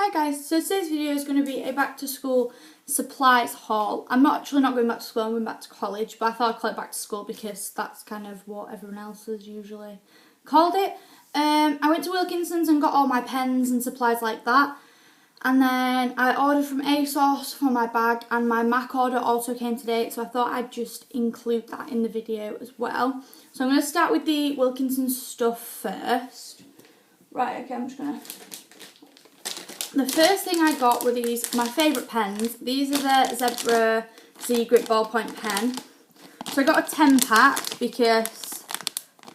Hi guys, so today's video is going to be a back to school supplies haul. I'm not going back to school, I'm going back to college, but I thought I'd call it back to school because that's kind of what everyone else has usually called it. I went to Wilkinson's and got all my pens and supplies like that, and then I ordered from ASOS for my bag, and my MAC order also came today, so I thought I'd just include that in the video as well. So I'm going to start with the Wilkinson's stuff first. Right, okay, I'm just going to... The first thing I got were these, my favourite pens. These are the Zebra Z Grip ballpoint pen. So I got a 10 pack because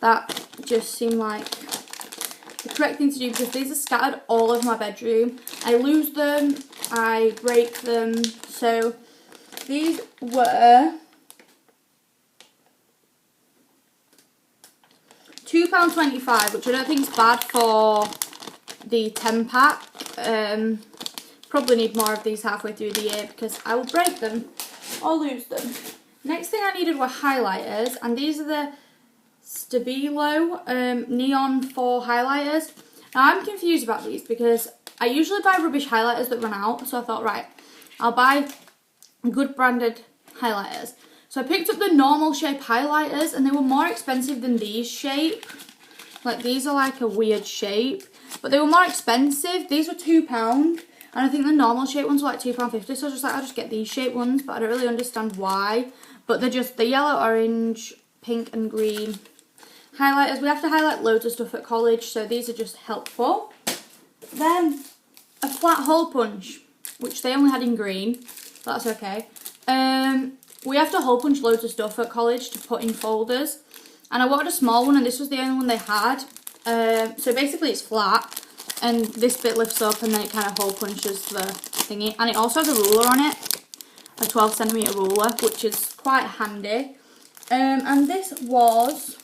that just seemed like the correct thing to do, because these are scattered all over my bedroom. I lose them, I break them. So these were £2.25, which I don't think is bad for the 10 pack. Probably need more of these halfway through the year because I will break them or lose them. Next thing I needed were highlighters, and these are the Stabilo Neon 4 highlighters. Now I'm confused about these because I usually buy rubbish highlighters that run out, so I thought, right, I'll buy good branded highlighters. So I picked up the normal shape highlighters, and they were more expensive than these shape. Like, these are like a weird shape, but they were more expensive. These were £2, and I think the normal shape ones were like £2.50, so I was just like, I'll just get these shape ones, but I don't really understand why. But they're just the yellow, orange, pink and green highlighters. We have to highlight loads of stuff at college, so these are just helpful. Then a flat hole punch, which they only had in green, but that's okay. We have to hole punch loads of stuff at college to put in folders, and I wanted a small one, and this was the only one they had. So basically it's flat, and this bit lifts up, and then it kind of hole punches the thingy, and it also has a ruler on it, a 12cm ruler, which is quite handy. And this was,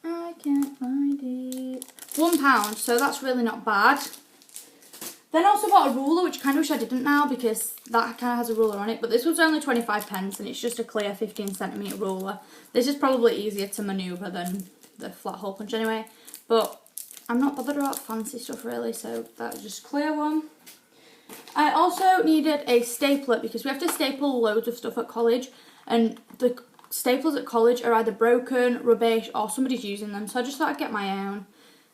I can't find it, £1, so that's really not bad. Then I also bought a ruler, which I kind of wish I didn't now because that kind of has a ruler on it, but this was only 25p, and it's just a clear 15cm ruler. This is probably easier to manoeuvre than the flat hole punch anyway, but I'm not bothered about fancy stuff really, so that was just a clear one. I also needed a stapler because we have to staple loads of stuff at college, and the staples at college are either broken, rubbish, or somebody's using them, so I just thought I'd get my own.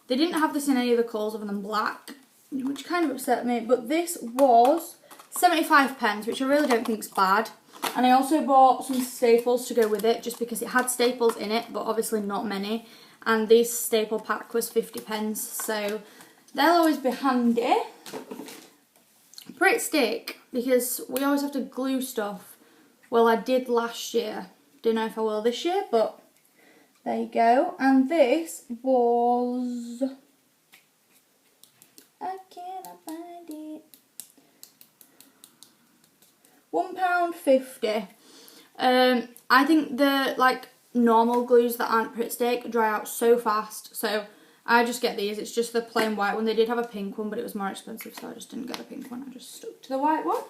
They didn't have this in any of the colours other than black, which kind of upset me, but this was 75p, which I really don't think is bad. And I also bought some staples to go with it, just because it had staples in it, but obviously not many. And this staple pack was 50p, so they'll always be handy. Pritt stick, because we always have to glue stuff. Well, I did last year. Don't know if I will this year, but there you go. And this was... I cannot find it. £1.50. I think the normal glues that aren't Pritt stick dry out so fast, so I just get these. It's just the plain white one. They did have a pink one, but it was more expensive, so I just didn't get the pink one. I just stuck to the white one.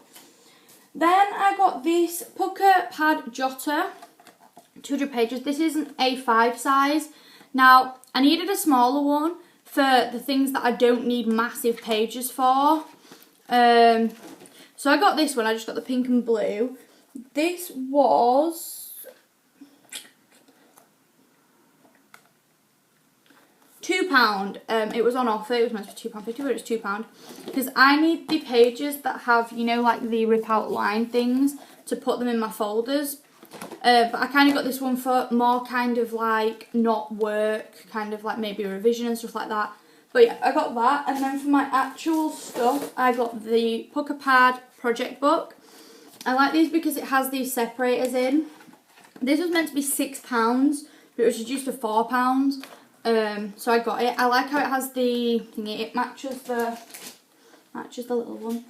Then I got this Pucker Pad Jotter, 200 pages. This is an A5 size. Now, I needed a smaller one for the things that I don't need massive pages for. So I got this one. I just got the pink and blue. This was £2. It was on offer. It was meant to be £2.50, but it was £2 because I need the pages that have, you know, like the rip out line things to put them in my folders. But I kind of got this one for more kind of like not work, kind of like maybe revision and stuff like that. But yeah, I got that. And then for my actual stuff, I got the Pucker Pad project book. I like these because it has these separators in. This was meant to be £6, but it was reduced to £4. So I got it. I like how it has the thingy. It matches the little one.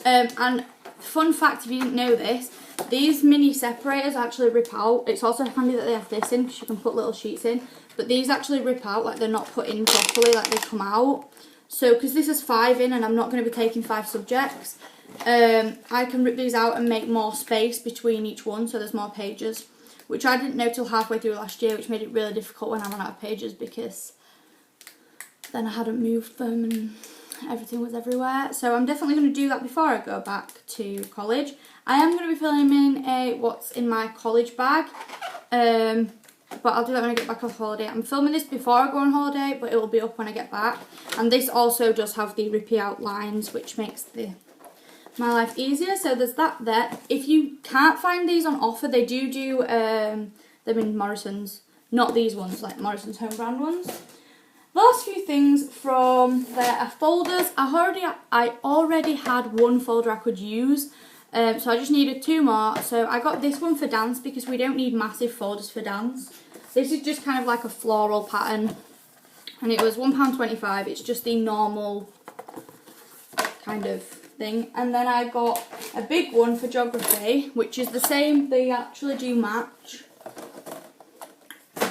And fun fact, if you didn't know this, these mini separators actually rip out. It's also handy that they have this in because you can put little sheets in. But these actually rip out, like they're not put in properly, like they come out. So, because this is 5 in and I'm not going to be taking 5 subjects, I can rip these out and make more space between each one so there's more pages. Which I didn't know till halfway through last year, which made it really difficult when I ran out of pages because then I hadn't moved them and everything was everywhere. So I'm definitely going to do that before I go back to college. I am going to be filming a what's in my college bag, but I'll do that when I get back off holiday. I'm filming this before I go on holiday, but it will be up when I get back. And this also does have the rippy out lines, which makes my life easier. So there's that there. If you can't find these on offer, they do them in Morrison's. Not these ones, like Morrison's home brand ones. The last few things from there are folders. I already had one folder I could use, so I just needed 2 more. So I got this one for dance because we don't need massive folders for dance. This is just kind of like a floral pattern, and it was £1.25. It's just the normal kind of thing. And then I got a big one for geography, which is the same. They actually do match.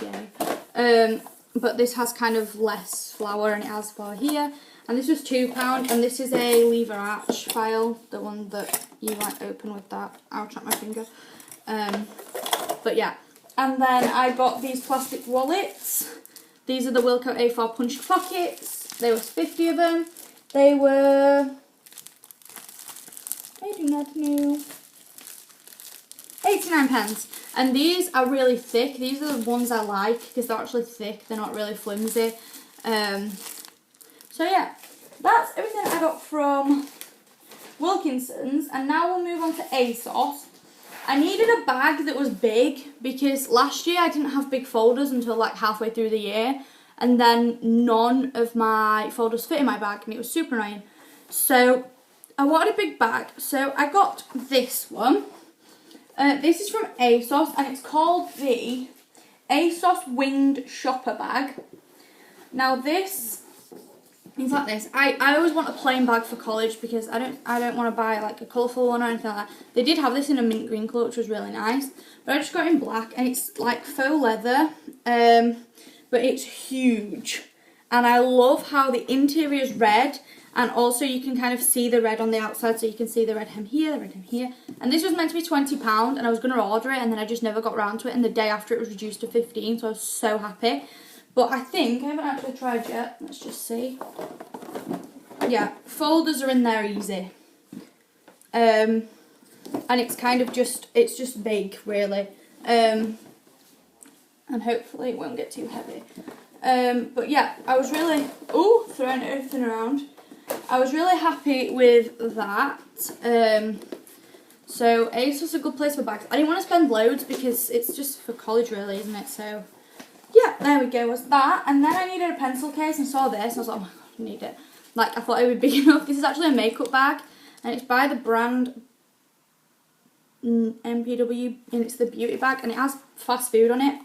Yeah. But this has kind of less flower, and it has flower here. And this was £2, and this is a lever arch file, the one that you like open with that. Ouch, at my finger. But yeah. And then I got these plastic wallets. These are the Wilko A4 punched pockets. There was 50 of them. They were, I do not know, 89p. And these are really thick. These are the ones I like because they're actually thick. They're not really flimsy. So yeah, that's everything I got from Wilkinson's. And now we'll move on to ASOS. I needed a bag that was big because last year I didn't have big folders until like halfway through the year. And then none of my folders fit in my bag, and it was super annoying. So I wanted a big bag. So I got this one. This is from ASOS, and it's called the ASOS Winged Shopper Bag. Now this is like this. I always want a plain bag for college because I don't want to buy like a colourful one or anything like that. They did have this in a mint green colour, which was really nice, but I just got it in black, and it's like faux leather, but it's huge, and I love how the interior is red. And also you can kind of see the red on the outside, so you can see the red hem here, the red hem here. And this was meant to be £20, and I was going to order it, and then I just never got around to it. And the day after it was reduced to 15, so I was so happy. But I think, I haven't actually tried yet, let's just see. Yeah, folders are in there easy. And it's kind of just, it's just big, really. And hopefully it won't get too heavy. But yeah, I was really, throwing everything around. I was really happy with that. So ASOS is a good place for bags. I didn't want to spend loads because it's just for college really, isn't it? So yeah, there we go, was that. And then I needed a pencil case and saw this and I was like, oh my god, I need it. Like, I thought it would be big enough. This is actually a makeup bag, and it's by the brand MPW, and it's the beauty bag, and it has fast food on it.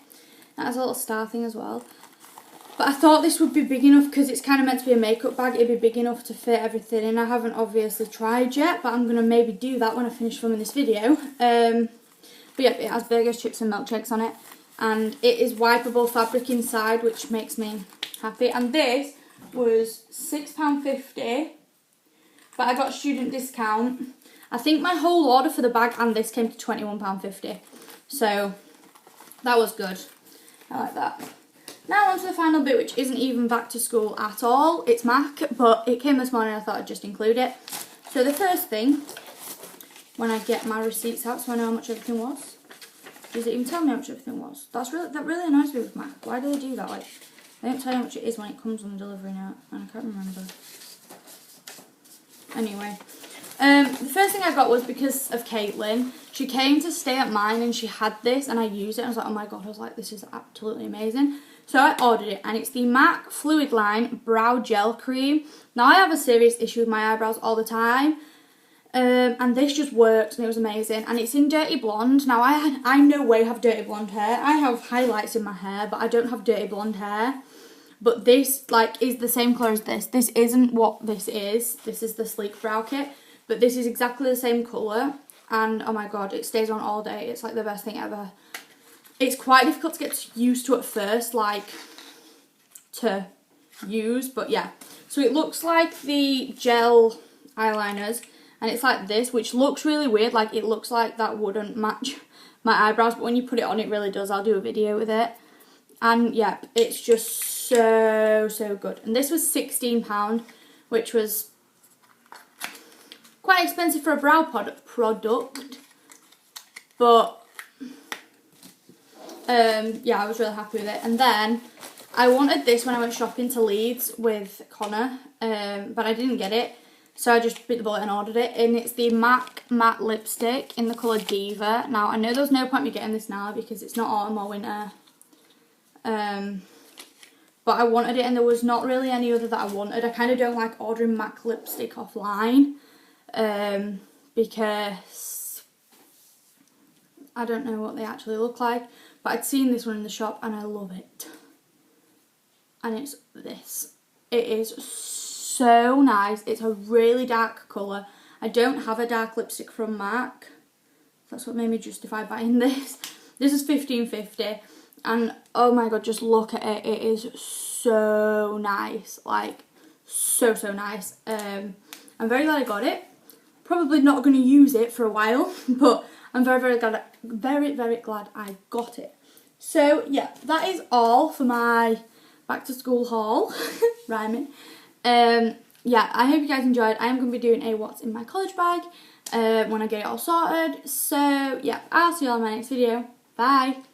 It has a little star thing as well. But I thought this would be big enough because it's kind of meant to be a makeup bag. It'd be big enough to fit everything in. I haven't obviously tried yet, but I'm going to maybe do that when I finish filming this video. But yeah, it has burgers, chips and milkshakes on it. And it is wipeable fabric inside, which makes me happy. And this was £6.50, but I got a student discount. I think my whole order for the bag and this came to £21.50. So that was good. I like that. Now on to the final bit, which isn't even back to school at all. It's MAC, but it came this morning, I thought I'd just include it. So the first thing, when I get my receipts out so I know how much everything was. Does it even tell me how much everything was? That really annoys me with MAC. Why do they do that? Like, they don't tell you how much it is when it comes on the delivery note, and I can't remember. Anyway, the first thing I got was because of Caitlin. She came to stay at mine and she had this, and I used it. And I was like, oh my god, I was like, this is absolutely amazing. So I ordered it, and it's the MAC Fluid Line Brow Gel Cream. Now I have a serious issue with my eyebrows all the time, and this just worked, and it was amazing. And it's in Dirty Blonde. Now I no way have dirty blonde hair. I have highlights in my hair, but I don't have dirty blonde hair. But this like is the same colour as this. This isn't what this is. This is the Sleek Brow Kit, but this is exactly the same colour. And oh my god, it stays on all day. It's like the best thing ever. It's quite difficult to get used to at first, like, to use, but yeah. So it looks like the gel eyeliners, and it's like this, which looks really weird. Like, it looks like that wouldn't match my eyebrows, but when you put it on, it really does. I'll do a video with it. And yeah, it's just so good. And this was £16, which was quite expensive for a brow product, but yeah, I was really happy with it. And then I wanted this when I went shopping to Leeds with Connor, but I didn't get it, so I just bit the bullet and ordered it. And it's the MAC matte lipstick in the colour Diva. Now I know there's no point me getting this now because it's not autumn or winter, but I wanted it and there was not really any other that I wanted. I kind of don't like ordering MAC lipstick offline, because I don't know what they actually look like, but I'd seen this one in the shop and I love it. And it's this. It is so nice. It's a really dark colour. I don't have a dark lipstick from MAC. That's what made me justify buying this. This is £15.50 and oh my god, just look at it. It is so nice. Like, so nice. I'm very glad I got it. Probably not going to use it for a while, but I'm very glad I got it. So yeah, that is all for my back to school haul. Rhyming. Yeah, I hope you guys enjoyed. I am going to be doing a what's in my college bag when I get it all sorted. So yeah, I'll see you all in my next video. Bye.